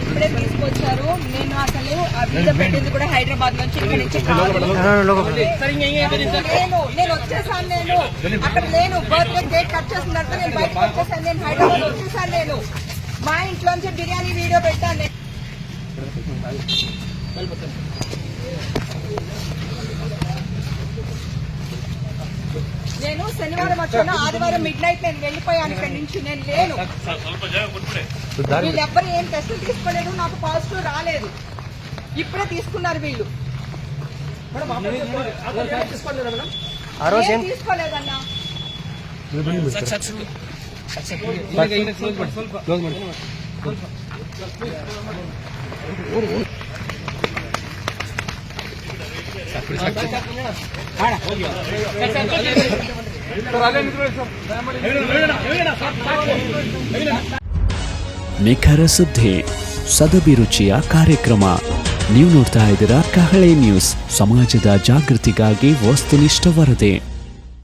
ఇప్పుడే తీసుకొచ్చారు. నేను అసలు ఆ వీడియో పెట్టింది కూడా హైదరాబాద్ నుంచి ఇక్కడ నుంచి నేను వచ్చేసాను. నేను అక్కడ లేను. బర్త్డే కేక్ కట్ చేసిన తర్వాత నేను బయటకు వచ్చేసాను. నేను హైదరాబాద్ వచ్చేసాను. నేను మా ఇంట్లోంచి బిర్యానీ వీడియో పెట్టాను. నేను శనివారం వచ్చాను, ఆదివారం మిడ్ నైట్ నేను వెళ్ళిపోయాను ఇక్కడి నుంచి. నేను లేను. వీళ్ళెవ్వరు ఏం టెస్టులు తీసుకోలేదు, నాకు పాజిటివ్ రాలేదు. ఇప్పుడే తీసుకున్నారు వీళ్ళు. తీసుకోలేదన్నా. ನಿಖರ ಸುದ್ದಿ ಸದಭಿರುಚಿಯ ಕಾರ್ಯಕ್ರಮ. ನೀವು ನೋಡ್ತಾ ಇದ್ದೀರಾ ಕಹಳೆ ನ್ಯೂಸ್, ಸಮಾಜದ ಜಾಗೃತಿಗಾಗಿ ವಸ್ತುನಿಷ್ಠ ವರದಿ.